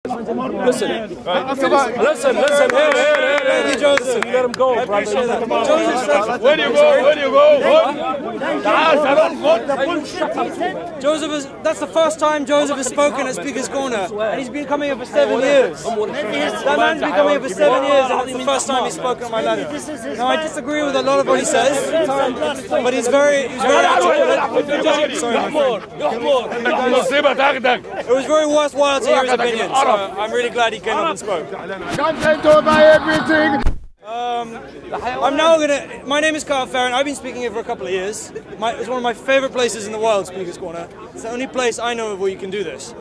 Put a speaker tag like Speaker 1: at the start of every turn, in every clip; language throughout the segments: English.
Speaker 1: Listen, listen, here, Joseph, let him go, brother.
Speaker 2: Where do you go?
Speaker 1: Joseph that's the first time Joseph has spoken at Speaker's Corner, and he's been coming here for 7 years. That man's been coming here for 7 years, and it's the first time he's spoken on my ladder. Now, I disagree with a lot of what he says, but he's very articulate. Sorry, my friend. It was very worthwhile to hear his opinion, so I'm really glad he came up and spoke. I'm now gonna. My name is Carl Farron. I've been speaking here for a couple of years. It's one of my favorite places in the world, Speaker's Corner. It's the only place I know of where you can do this.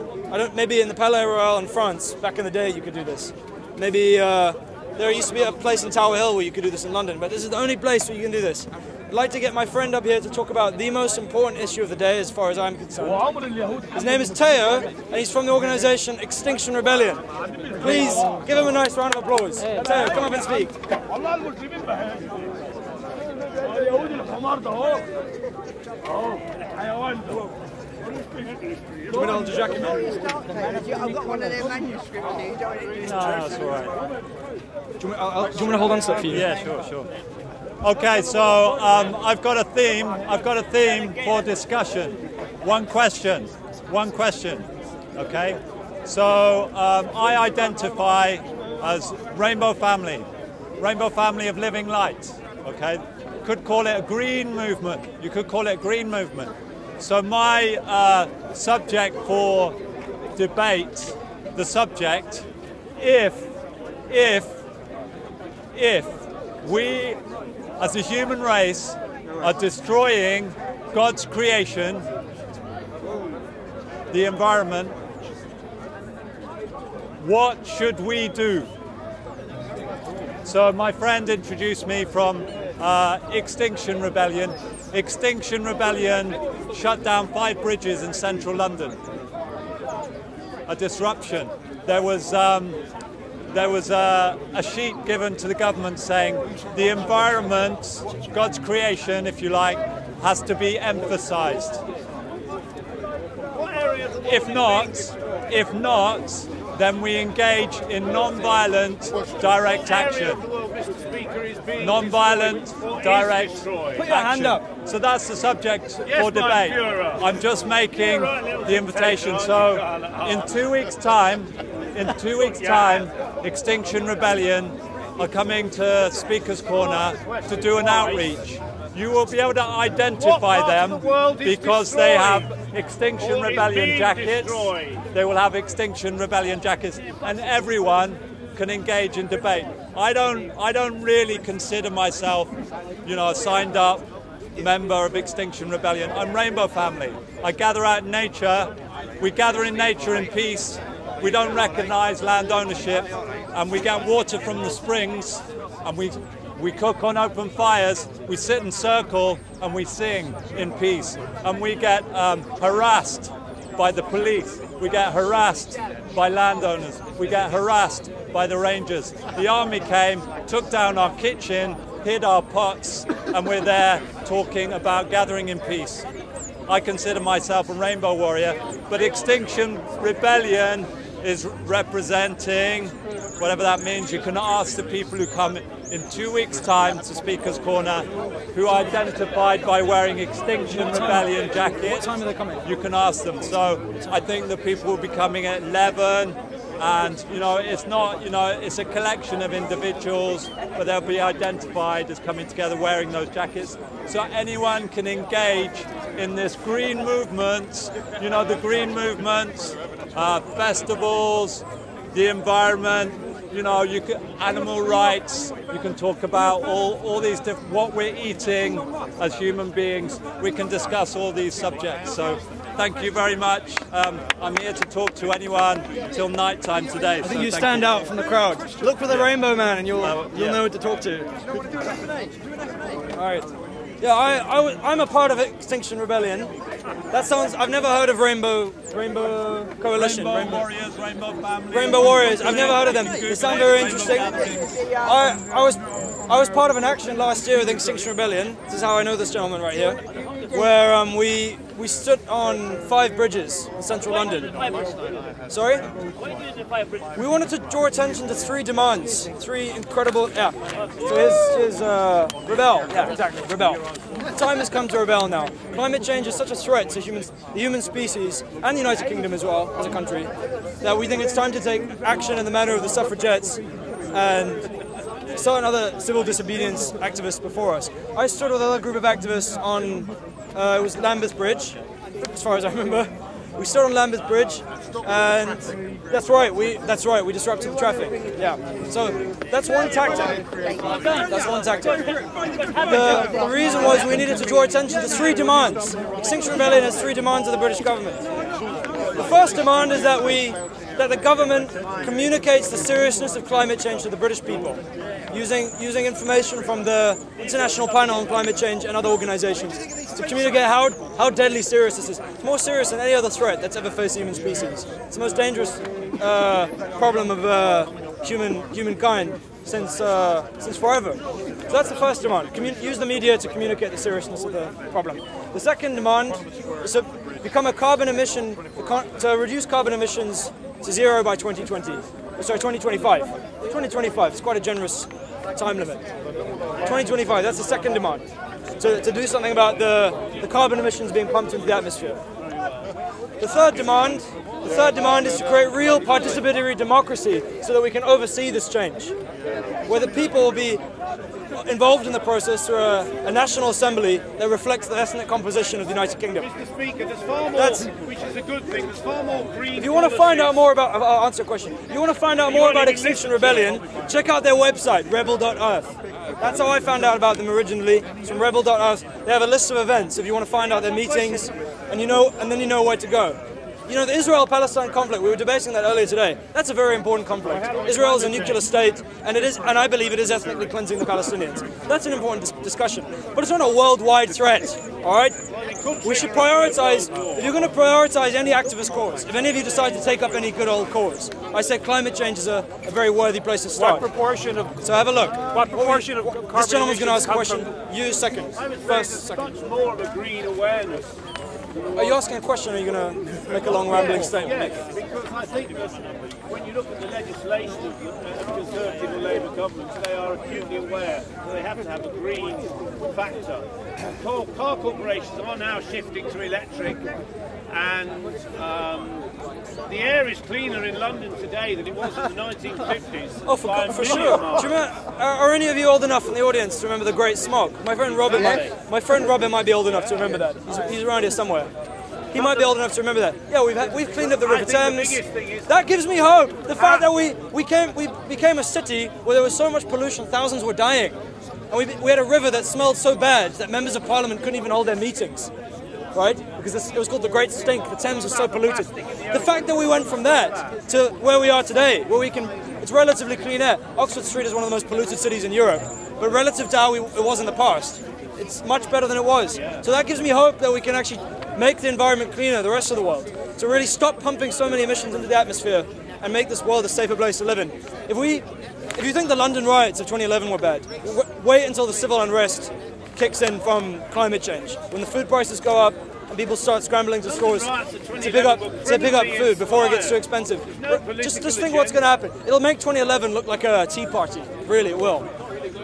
Speaker 1: Maybe in the Palais Royal in France, back in the day, you could do this. Maybe there used to be a place in Tower Hill where you could do this in London, but this is the only place where you can do this. I'd like to get my friend up here to talk about the most important issue of the day, as far as I'm concerned. His name is Taio, and he's from the organisation Extinction Rebellion. Please give him a nice round of applause. Taio, come up and speak. Do you want to hold the jacket, man?
Speaker 3: I've got one of their manuscripts here.
Speaker 1: No, that's all right. Do you want to hold on to that for you?
Speaker 4: Yeah, sure. Okay, so I've got a theme. I've got a theme for discussion. One question. Okay. So I identify as Rainbow Family of Living Light. Okay. Could call it a green movement. You could call it a green movement. So my subject for debate, the subject, if we as a human race are destroying God's creation, the environment, what should we do? So my friend introduced me from Extinction Rebellion. Extinction Rebellion shut down 5 bridges in central London. A disruption. There was a sheet given to the government saying the environment, God's creation, if you like, has to be emphasized. If not, then we engage in non-violent direct action. Non-violent direct action.
Speaker 1: Put your hand up.
Speaker 4: So that's the subject for debate. I'm just making the invitation. So in 2 weeks' time, Extinction Rebellion are coming to Speaker's Corner to do an outreach. You will be able to identify them because they have Extinction Rebellion jackets. They will have Extinction Rebellion jackets, and everyone can engage in debate. I don't really consider myself, a signed up member of Extinction Rebellion. I'm Rainbow Family. I gather out in nature. We gather in nature in peace. We don't recognise land ownership, and we get water from the springs, and we cook on open fires, we sit in circle, and we sing in peace. And we get harassed by the police, we get harassed by landowners, we get harassed by the rangers. The army came, took down our kitchen, hid our pots, and we're there talking about gathering in peace. I consider myself a rainbow warrior, but Extinction Rebellion is representing, whatever that means. You can ask the people who come in 2 weeks' time to Speaker's Corner, who are identified by wearing Extinction Rebellion jackets.
Speaker 1: What time are they coming?
Speaker 4: You can ask them. So I think the people will be coming at 11, and it's not, it's a collection of individuals, but they'll be identified as coming together wearing those jackets. So anyone can engage in this green movement, the green movement, festivals, the environment, you can, animal rights, you can talk about all these different, what we're eating as human beings. We can discuss all these subjects. So thank you very much. I'm here to talk to anyone till night time today.
Speaker 1: I think you stand out from the crowd. Look for the Rainbow Man and you'll know who to talk to. All right. Yeah, I'm a part of Extinction Rebellion. That sounds. I've never heard of Rainbow Coalition.
Speaker 4: Rainbow Warriors, Rainbow Family.
Speaker 1: Rainbow Warriors. I've never heard of them. They sound very interesting. I was part of an action last year with Extinction Rebellion. This is how I know this gentleman right here. where we stood on 5 bridges in central London. Sorry? We wanted to draw attention to 3 demands, 3 incredible. Yeah. So here's rebel. Yeah, exactly. Rebel. The time has come to rebel now. Climate change is such a threat to the human species and the United Kingdom as well as a country that we think it's time to take action in the manner of the suffragettes and certain other civil disobedience activists before us. I stood with another group of activists on it was Lambeth Bridge, as far as I remember. We stood on Lambeth Bridge, and that's right. We disrupted the traffic. Yeah. So that's one tactic. That's one tactic. The reason was we needed to draw attention to 3 demands. Extinction Rebellion has 3 demands of the British government. The first demand is that the government communicates the seriousness of climate change to the British people, using information from the International Panel on Climate Change and other organisations to communicate how deadly serious this is. It's more serious than any other threat that's ever faced the human species. It's the most dangerous problem of humankind since forever. So that's the first demand. Use the media to communicate the seriousness of the problem. The second demand is to become a to reduce carbon emissions to 0 by 2020. Sorry, 2025. 2025 is quite a generous time limit. 2025, that's the second demand. To do something about the carbon emissions being pumped into the atmosphere. The third demand is to create real participatory democracy so that we can oversee this change, where the people will be involved in the process through a national assembly that reflects the ethnic composition of the United Kingdom.
Speaker 2: Mr. Speaker, there's far more, which is a good thing, there's far more green.
Speaker 1: If you want to find out more about, I'll answer a question. If you want to find out more about Extinction Rebellion, check out their website, rebel.earth. That's how I found out about them originally. It's from rebel.earth. They have a list of events if you want to find out their meetings, and then you know where to go. You know, the Israel-Palestine conflict, we were debating that earlier today. That's a very important conflict. Israel is a nuclear state, and I believe it is ethnically cleansing the Palestinians. That's an important discussion. But it's not a worldwide threat, all right? We should prioritize, if you're going to prioritize any activist cause, if any of you decide to take up any good old cause, I say climate change is a very worthy place to start.
Speaker 5: What proportion of...
Speaker 1: So have a look.
Speaker 5: What proportion of carbon
Speaker 1: This gentleman's going to ask a
Speaker 5: emissions
Speaker 1: question. You second. First, second.
Speaker 2: Much more of a green awareness.
Speaker 1: Are you asking a question or are you going to make a long rambling statement?
Speaker 2: Yes, because I think that when you look at the legislation of Conservative and Labour governments, they are acutely aware that they have to have a green factor. Car corporations are now shifting to electric, and the air is cleaner in London today than it was in the 1950s.
Speaker 1: Oh, for sure. Do you remember, are any of you old enough in the audience to remember the Great Smog? My friend Robin might be old enough to remember that. He's around here somewhere. He might be old enough to remember that. Yeah, we've cleaned up the River Thames. That gives me hope. The fact that we became a city where there was so much pollution, thousands were dying, and we had a river that smelled so bad that members of Parliament couldn't even hold their meetings. Right? Because it was called the Great Stink. The Thames was so polluted. The fact that we went from that to where we are today, where it's relatively clean air. Oxford Street is one of the most polluted cities in Europe, but relative to how it was in the past, it's much better than it was. So that gives me hope that we can actually make the environment cleaner, the rest of the world, to really stop pumping so many emissions into the atmosphere and make this world a safer place to live in. If you think the London riots of 2011 were bad, wait until the civil unrest kicks in from climate change. When the food prices go up and people start scrambling to stores to pick up food before it gets too expensive. Just think what's going to happen. It'll make 2011 look like a tea party. Really, it will.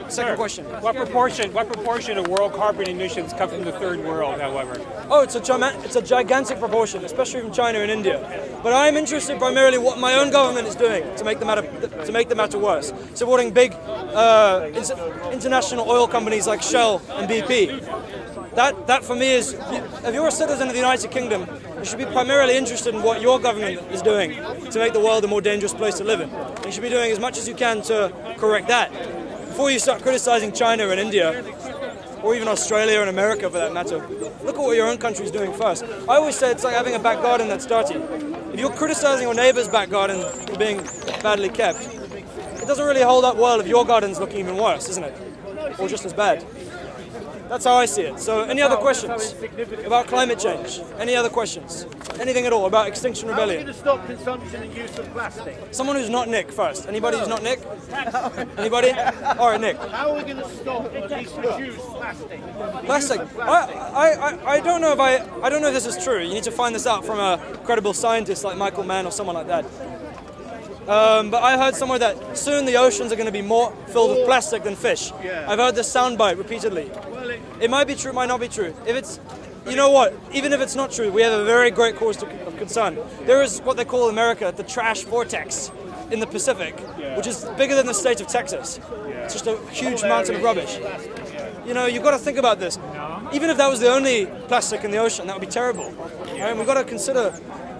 Speaker 1: Second question.
Speaker 5: What proportion of world carbon emissions come from the third world, however?
Speaker 1: Oh, it's a gigantic proportion, especially from China and India. But I'm interested primarily what my own government is doing to make the matter worse. Supporting big international oil companies like Shell and BP. That for me is, if you're a citizen of the United Kingdom, you should be primarily interested in what your government is doing to make the world a more dangerous place to live in. You should be doing as much as you can to correct that. Before you start criticizing China and India, or even Australia and America for that matter, look at what your own country is doing first. I always say it's like having a back garden that's dirty. If you're criticizing your neighbor's back garden for being badly kept, it doesn't really hold up well if your garden's looking even worse, isn't it? Or just as bad. That's how I see it. So any other questions about climate change? Any other questions? anything at all about Extinction
Speaker 2: How are we
Speaker 1: Rebellion?
Speaker 2: going to stop consumption and use of plastic?
Speaker 1: Someone who's not Nick first. Anybody who's not Nick? Anybody? All right, Nick.
Speaker 2: How are we going to stop or at least reduce plastic?
Speaker 1: Plastic. I don't know if I don't know if this is true. You need to find this out from a credible scientist like Michael Mann or someone like that. But I heard somewhere that soon the oceans are going to be more filled with plastic than fish.
Speaker 2: Yeah.
Speaker 1: I've heard this soundbite repeatedly.
Speaker 2: Well,
Speaker 1: It might be true, it might not be true. If it's, you know what? Even if it's not true, we have a very great cause of concern. There is what they call in America the trash vortex in the Pacific, which is bigger than the state of Texas. It's just a huge mountain of rubbish. You know, you've got to think about this. Even if that was the only plastic in the ocean, that would be terrible. Right? We've got to consider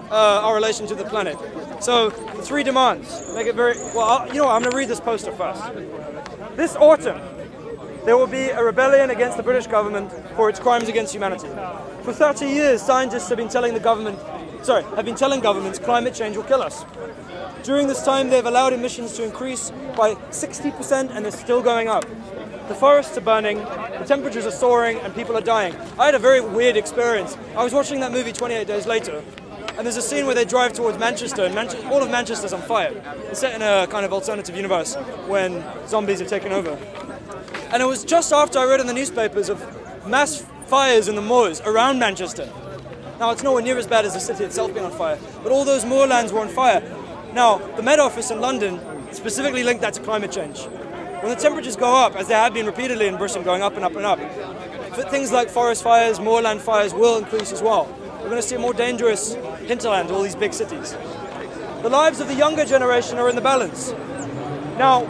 Speaker 1: our relation to the planet. So, 3 demands. Make it very well. You know what? I'm going to read this poster first. This autumn, there will be a rebellion against the British government for its crimes against humanity. For 30 years, scientists have been telling governments climate change will kill us. During this time, they've allowed emissions to increase by 60% and they're still going up. The forests are burning, the temperatures are soaring, and people are dying. I had a very weird experience. I was watching that movie 28 Days Later, and there's a scene where they drive towards Manchester, and all of Manchester's on fire. It's set in a kind of alternative universe when zombies are taking over. And it was just after I read in the newspapers of mass fires in the moors around Manchester. Now, it's nowhere near as bad as the city itself being on fire, but all those moorlands were on fire. Now, the Met Office in London specifically linked that to climate change. When the temperatures go up, as they have been repeatedly in Britain, going up and up and up, things like forest fires, moorland fires will increase as well. We're going to see a more dangerous hinterland to all these big cities. The lives of the younger generation are in the balance. Now,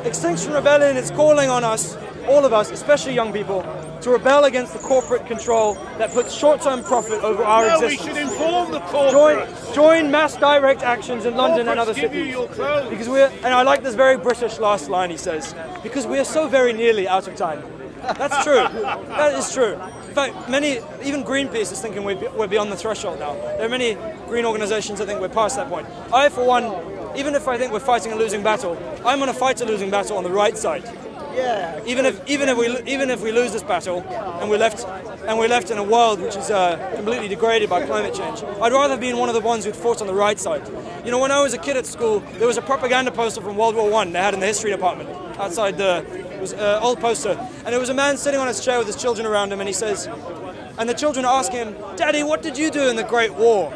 Speaker 1: Extinction Rebellion is calling on us, all of us, especially young people, to rebel against the corporate control that puts short-term profit over our existence.
Speaker 2: We should inform the corporates.
Speaker 1: Join mass direct actions in London and other
Speaker 2: Give you
Speaker 1: cities.
Speaker 2: your clothes.
Speaker 1: Because and I like this very British last line he says, because we are so very nearly out of time. That's true. That is true. In fact, even Greenpeace is thinking we're beyond the threshold now. There are many green organizations that think we're past that point. I, for one, even if I think we're fighting a losing battle, I'm going to fight a losing battle on the right side.
Speaker 3: Yeah.
Speaker 1: Even if we lose this battle and we're left in a world which is completely degraded by climate change, I'd rather have been one of the ones who'd fought on the right side. You know, when I was a kid at school, there was a propaganda poster from World War I they had in the history department outside it was an old poster, and there was a man sitting on his chair with his children around him, and he says, and the children are asking him, "Daddy, what did you do in the Great War?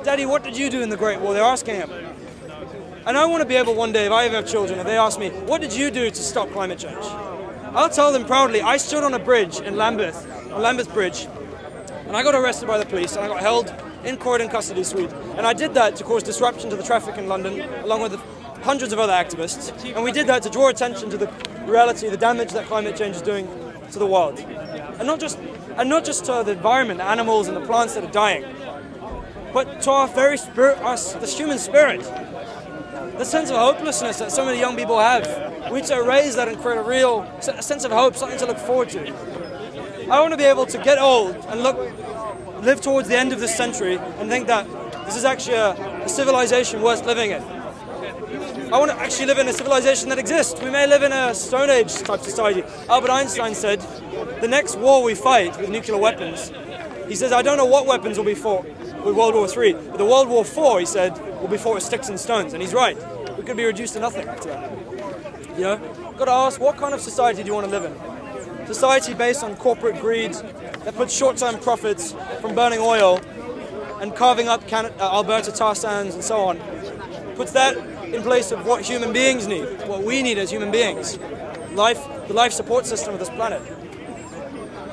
Speaker 1: Daddy, what did you do in the Great War?" They're asking him. And I want to be able one day, if I ever have children, if they ask me, "What did you do to stop climate change?" I'll tell them proudly, I stood on a bridge in Lambeth, on Lambeth Bridge, and I got arrested by the police, and I got held in court in custody suite. And I did that to cause disruption to the traffic in London, along with hundreds of other activists. And we did that to draw attention to the reality, the damage that climate change is doing to the world. And not just to the environment, the animals and the plants that are dying, but to our very spirit, this human spirit. The sense of hopelessness that so many young people have. We need to erase that and create a real sense of hope, something to look forward to. I want to be able to get old and live towards the end of this century and think that this is actually a civilization worth living in. I want to actually live in a civilization that exists. We may live in a Stone Age type society. Albert Einstein said, the next war we fight with nuclear weapons, he says, I don't know what weapons will be fought with World War III, but the World War IV, he said, will be fought with sticks and stones. And he's right. We could be reduced to nothing after that. You know, got to ask, what kind of society do you want to live in? Society based on corporate greed that puts short-term profits from burning oil and carving up Alberta tar sands and so on, puts that in place of what human beings need, what we need as human beings, the life support system of this planet.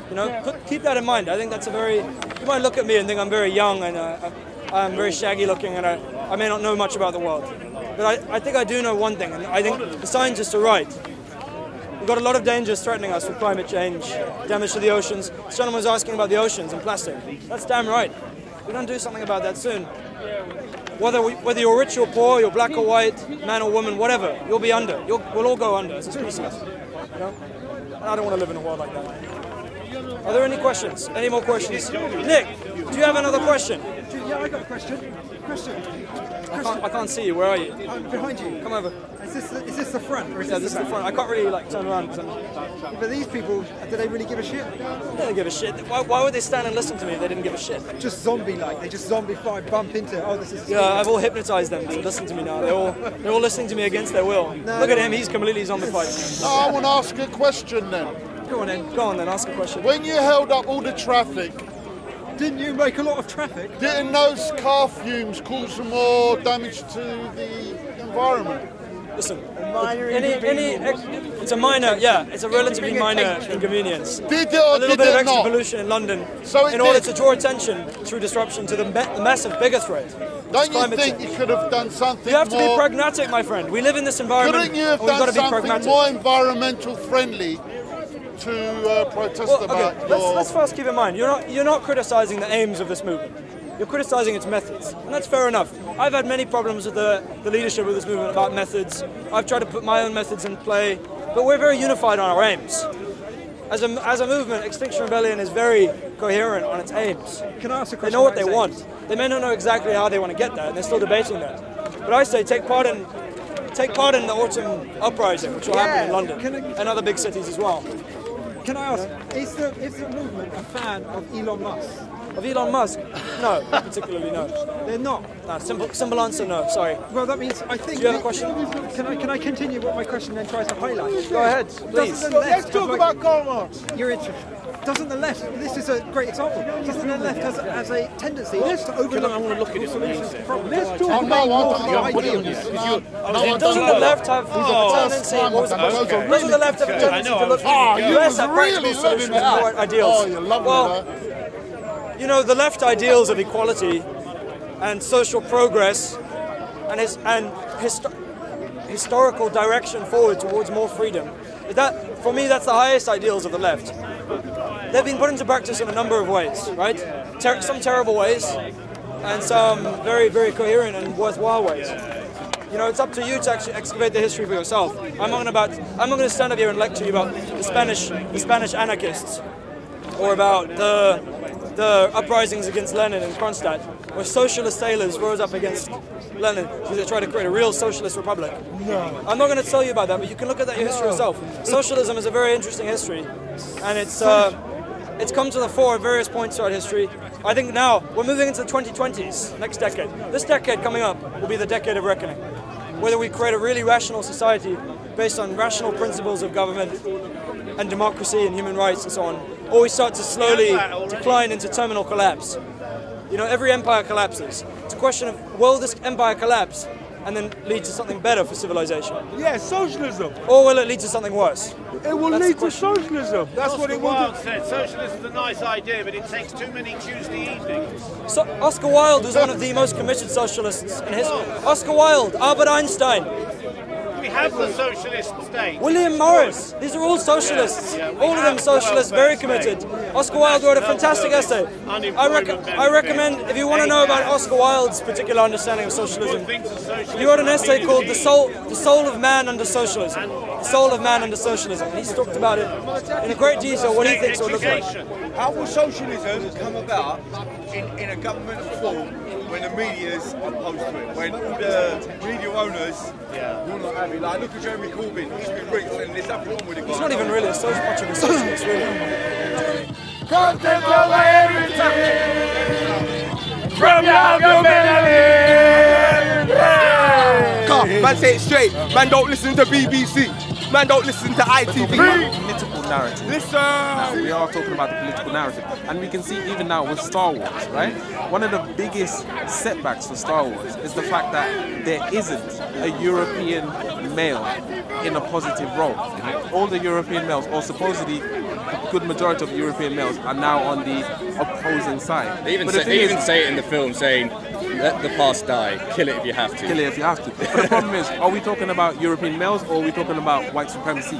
Speaker 1: You know, keep that in mind. I think that's you might look at me and think I'm very young and I'm very shaggy looking and I may not know much about the world. But I think I do know one thing, and I think the scientists are right. We've got a lot of dangers threatening us with climate change, damage to the oceans. This gentleman was asking about the oceans and plastic. That's damn right. We're going to do something about that soon. Whether you're rich or poor, you're black or white, man or woman, whatever, you'll be under. We'll all go under as a species. You know? And I don't want to live in a world like that. Are there any questions? Any more questions? Nick, do you have another question?
Speaker 6: Yeah, I got a question. Question.
Speaker 1: I can't see you. Where are you?
Speaker 6: Behind you.
Speaker 1: Come over.
Speaker 6: Is this the front? Or is
Speaker 1: Yeah, this is the front. I can't really like turn around.
Speaker 6: But these people, do they really give a shit?
Speaker 1: They don't give a shit. Why would they stand and listen to me if they didn't give a shit?
Speaker 6: Just zombie-like. They just zombie-fied, bump into. Oh, this is.
Speaker 1: Yeah, I've all hypnotized them to listen to me now. They're all listening to me against their will. Look at him. He's completely zombified.
Speaker 7: I want to ask a question then.
Speaker 1: Go on then. Go on then. Ask a question.
Speaker 7: When you held up all the traffic,
Speaker 6: didn't you make a lot of traffic?
Speaker 7: Didn't those car fumes cause more damage to the environment?
Speaker 1: Listen, it's a minor, yeah, it's a relatively minor inconvenience.
Speaker 7: Did it or
Speaker 1: a little
Speaker 7: did
Speaker 1: bit of
Speaker 7: it
Speaker 1: extra
Speaker 7: not?
Speaker 1: pollution in London
Speaker 7: So
Speaker 1: in order to draw attention through disruption to the massive bigger threat.
Speaker 7: Don't you think you could have done something
Speaker 1: You have to
Speaker 7: more?
Speaker 1: be pragmatic, my friend. We live in this environment.
Speaker 7: Couldn't you have
Speaker 1: and we've got
Speaker 7: done
Speaker 1: to be
Speaker 7: something
Speaker 1: pragmatic.
Speaker 7: more environmental friendly to protest about your...
Speaker 1: Let's first keep in mind, you're not criticising the aims of this movement. You're criticising its methods, and that's fair enough. I've had many problems with the leadership of this movement about methods. I've tried to put my own methods in play, but we're very unified on our aims. As a movement, Extinction Rebellion is very coherent on its aims.
Speaker 6: Can I ask a question?
Speaker 1: They know what they want. They may not know exactly how they want to get there, and they're still debating that. But I say take part in the autumn uprising, which will happen in London and other big cities as well.
Speaker 6: Can I ask, is the movement a fan of Elon Musk?
Speaker 1: Of Elon Musk? No, particularly no.
Speaker 6: They're not?
Speaker 1: No, simple answer, no, sorry.
Speaker 6: Well, that means, I think...
Speaker 1: Do you have a question?
Speaker 6: Can I continue what my question then tries to highlight?
Speaker 1: Go ahead, please.
Speaker 7: Let's talk about Karl Marx.
Speaker 6: You're interested. Doesn't the left, this is a great example, doesn't the left has a tendency to overlook...
Speaker 2: I want to look at it
Speaker 6: solutions to problems?
Speaker 7: Let's talk about
Speaker 1: Doesn't the left have a tendency... Doesn't the left have a tendency to look less at practical solutions and more at ideals?
Speaker 7: Oh, you're lovely,
Speaker 1: well, you know, the left ideals of equality and social progress and historical direction forward towards more freedom, for me, that's the highest ideals of the left. They've been put into practice in a number of ways, right? Some terrible ways, and some very, very coherent and worthwhile ways. You know, it's up to you to actually excavate the history for yourself. I'm not going to stand up here and lecture you about the Spanish anarchists, or about the uprisings against Lenin in Kronstadt, where socialist sailors rose up against Lenin because they tried to create a real socialist republic. No. I'm not going to tell you about that, but you can look at that history yourself. Socialism is a very interesting history, and it's come to the fore at various points throughout history. I think now we're moving into the 2020s, next decade. This decade coming up will be the decade of reckoning. Whether we create a really rational society based on rational principles of government and democracy and human rights and so on, or we start to slowly decline into terminal collapse. You know, every empire collapses. It's a question of, will this empire collapse and then lead to something better for civilization?
Speaker 8: Yeah, socialism.
Speaker 1: Or will it lead to something worse?
Speaker 8: It will lead to socialism. That's what it will do.
Speaker 2: said socialism is a nice idea, but it takes too many Tuesday evenings.
Speaker 1: So Oscar Wilde was one of the most committed socialists in history. Oscar Wilde, Albert Einstein.
Speaker 2: We have the socialist state.
Speaker 1: William Morris. These are all socialists. All of them socialists, very committed. Oscar Wilde wrote a fantastic essay. I recommend, if you want to know about Oscar Wilde's particular understanding of socialism, he wrote an essay called The Soul of Man Under Socialism. The Soul of Man Under Socialism. And he's talked about it in a great detail, what he thinks it would look like.
Speaker 8: How will socialism come about in a governmental form when the media's opposed to it? When all the media owners will not have it? Like, look at Jeremy Corbyn, he's been rich and there's nothing wrong with the guy.
Speaker 1: He's not even really much of a socialist, really.
Speaker 8: From man, say it straight. Man, don't listen to BBC. Man, don't listen to ITV.
Speaker 9: Political narrative.
Speaker 8: Listen.
Speaker 9: Now, we are talking about the political narrative, and we can see even now with Star Wars, right? One of the biggest setbacks for Star Wars is the fact that there isn't a European male in a positive role. All the European males, or supposedly a good majority of European males, are now on the opposing side.
Speaker 10: They even say it in the film, saying, "Let the past die. Kill it if you have to."
Speaker 9: Kill it if you have to. But the problem is, are we talking about European males or are we talking about white supremacy?